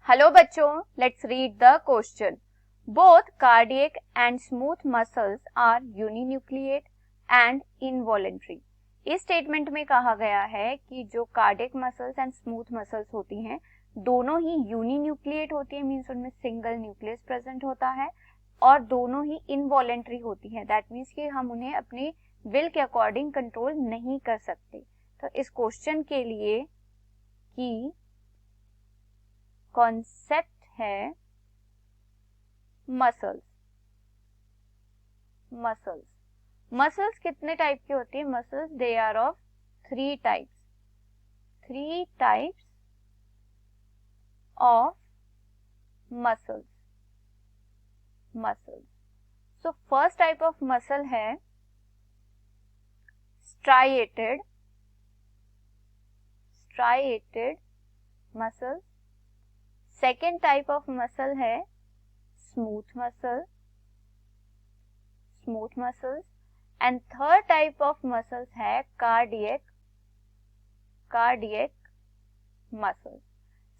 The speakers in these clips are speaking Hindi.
हेलो बच्चों, let's read the question. Both cardiac and smooth muscles are uninucleate and involuntary. इस स्टेटमेंट में कहा गया है कि जो cardiac muscles and smooth muscles होती हैं दोनों ही यूनिन्यूक्लिएट होती है, मींस उनमें सिंगल न्यूक्लियस प्रेजेंट होता है, और दोनों ही इनवॉलेंट्री होती है। दैट मीन्स कि हम उन्हें अपने विल के अकॉर्डिंग कंट्रोल नहीं कर सकते। तो इस क्वेश्चन के लिए की कॉन्सेप्ट है मसल्स। मसल्स कितने टाइप की होती है? Muscles they are of three types of muscles. So first type of muscle है striated muscles. Second type of muscle है smooth muscles and third type of muscles है कार्डियक मसल्स।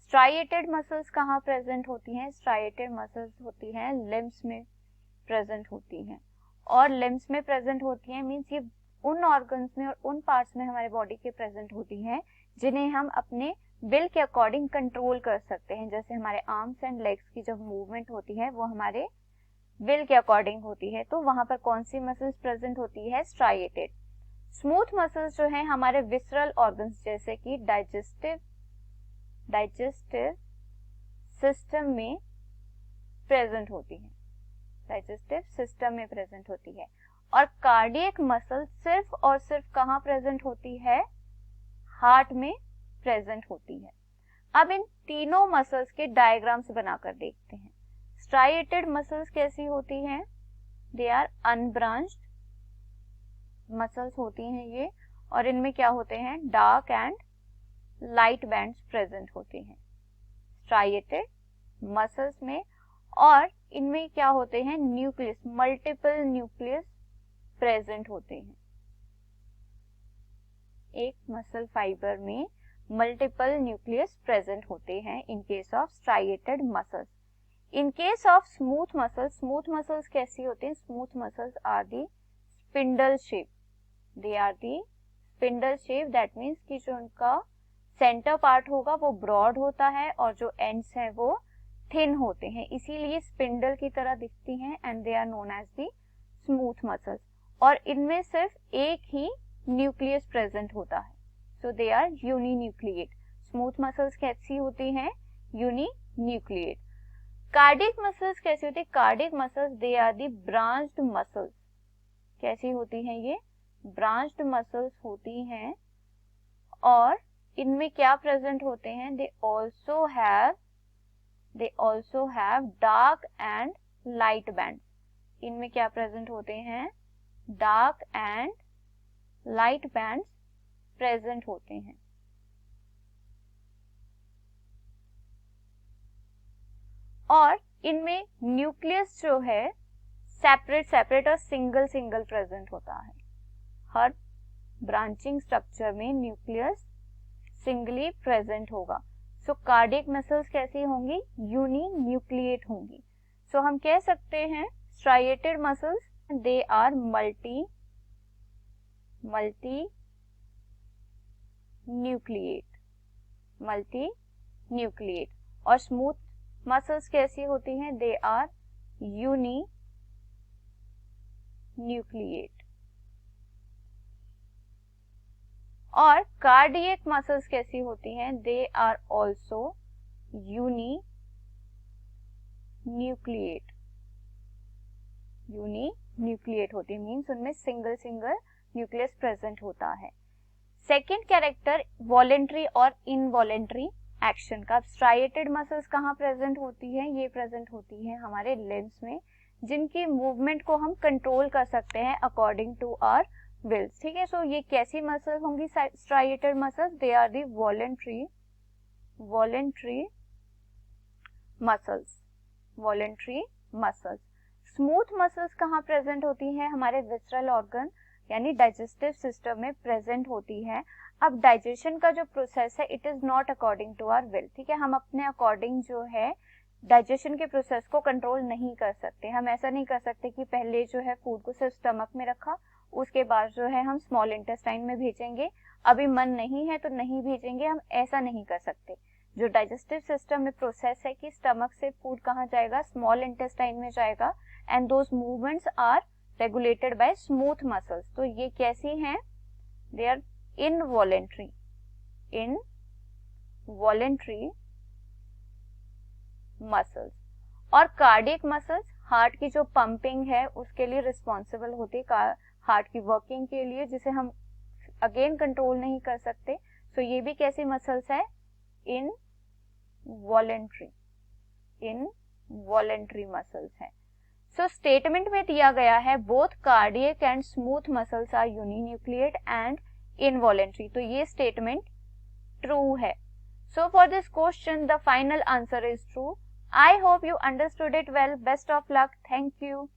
स्ट्राइएटेड मसल्स कहाँ प्रेजेंट होती हैं? स्ट्राइएटेड मसल्स होती हैं लिम्स में प्रेजेंट होती हैं, और लिम्स में प्रेजेंट होती हैं मीन्स ये उन ऑर्गन्स में और उन पार्ट्स में हमारे बॉडी के प्रेजेंट होती हैं जिन्हें हम अपने विल के अकॉर्डिंग कंट्रोल कर सकते हैं। जैसे हमारे आर्म्स एंड लेग्स की जब मूवमेंट होती है वो हमारे विल के अकॉर्डिंग होती है, तो वहां पर कौन सी मसल्स प्रेजेंट होती है? स्ट्राइएटेड। स्मूथ मसल्स जो है हमारे विसरल ऑर्गन्स जैसे कि डाइजेस्टिव सिस्टम में प्रेजेंट होती है। और कार्डियक मसल सिर्फ और सिर्फ कहाँ प्रेजेंट होती है? हार्ट में प्रेजेंट होती है। अब इन तीनों मसल्स के डायग्राम्स बनाकर देखते हैं। स्ट्राइएटेड मसल्स कैसी होती हैं? दे आर अनब्रांच्ड मसल्स होती हैं ये, और इनमें क्या होते हैं? Dark and light bands present होते हैं स्ट्राइएटेड मसल्स में। और इनमें क्या होते हैं? न्यूक्लियस, मल्टीपल न्यूक्लियस प्रेजेंट होते हैं। एक मसल फाइबर में मल्टीपल न्यूक्लियस प्रेजेंट होते हैं in case of striated muscles. In case of smooth muscles कैसी होते हैं? Smooth muscles are the spindle shape. They are the spindle shape, that means कि जो उनका सेंटर पार्ट होगा वो ब्रॉड होता है और जो एंड्स हैं वो थिन होते हैं, इसीलिए स्पिंडल की तरह दिखती हैं and they are known as the smooth muscles. और इनमें सिर्फ एक ही न्यूक्लियस प्रेजेंट होता है, so they are uninucleate. Smooth muscles कैसी होती हैं? यूनिन्यूक्लिएट। कार्डियक मसल्स कैसी होती है? Cardiac muscles they are the branched muscles. कैसी होती हैं ये? ब्रांच्ड मसल्स होती हैं, और इनमें क्या प्रेजेंट होते हैं? They also have dark and light band. इनमें क्या प्रेजेंट होते हैं? Dark and light bands present होते हैं। और इनमें न्यूक्लियस जो है सेपरेट और सिंगल प्रेजेंट होता है। हर ब्रांचिंग स्ट्रक्चर में न्यूक्लियस सिंगली प्रेजेंट होगा। सो कार्डियक मसल्स कैसी होंगी? यूनिन्यूक्लिएट होंगी। सो हम कह सकते हैं striated muscles they are multi nucleate. और स्मूथ मसल्स कैसी होती हैं? They are uninucleate. और कार्डियक मसल्स कैसी होती हैं? दे आर ऑल्सो यूनिन्यूक्लिएट होती है, मीन्स उनमें सिंगल न्यूक्लियस प्रेजेंट होता है। सेकेंड कैरेक्टर वॉलेंट्री और इनवॉलेंट्री एक्शन का। स्ट्राइएटेड मसल्स कहाँ प्रेजेंट होती है? ये प्रेजेंट होती है हमारे लिम्स में, जिनकी मूवमेंट को हम कंट्रोल कर सकते हैं अकॉर्डिंग टू आवर विल्स। ठीक है, सो ये कैसी मसल्स होंगी? Striated muscles they are the voluntary muscles. Smooth muscles कहाँ प्रेजेंट होती है? हमारे विसरल ऑर्गन यानी डाइजेस्टिव सिस्टम में प्रेजेंट होती है। अब डाइजेशन का जो प्रोसेस है it is not according to our will, ठीक है, हम अपने अकॉर्डिंग जो है डाइजेशन के प्रोसेस को कंट्रोल नहीं कर सकते। हम ऐसा नहीं कर सकते कि पहले जो है फूड को सिर्फ स्टमक में रखा, उसके बाद जो है हम स्मॉल इंटेस्टाइन में भेजेंगे, अभी मन नहीं है तो नहीं भेजेंगे, हम ऐसा नहीं कर सकते। जो डाइजेस्टिव सिस्टम में प्रोसेस है कि स्टमक से फूड कहाँ जाएगा, स्मॉल इंटेस्टाइन में जाएगा, and those movements are regulated by smooth muscles. तो ये कैसी हैं, दे आर इनवॉलेंट्री मसल्स। और कार्डियक मसल्स हार्ट की जो पंपिंग है उसके लिए रिस्पॉन्सिबल होते, हार्ट की वर्किंग के लिए, जिसे हम अगेन कंट्रोल नहीं कर सकते। सो ये भी कैसी मसल्स है, इनवॉलेंट्री मसल्स है। सो स्टेटमेंट में दिया गया है both cardiac and smooth muscles are uninucleate and involuntary, तो ये स्टेटमेंट ट्रू है। So for this question the final answer is true. I hope you understood it well. Best of luck. Thank you.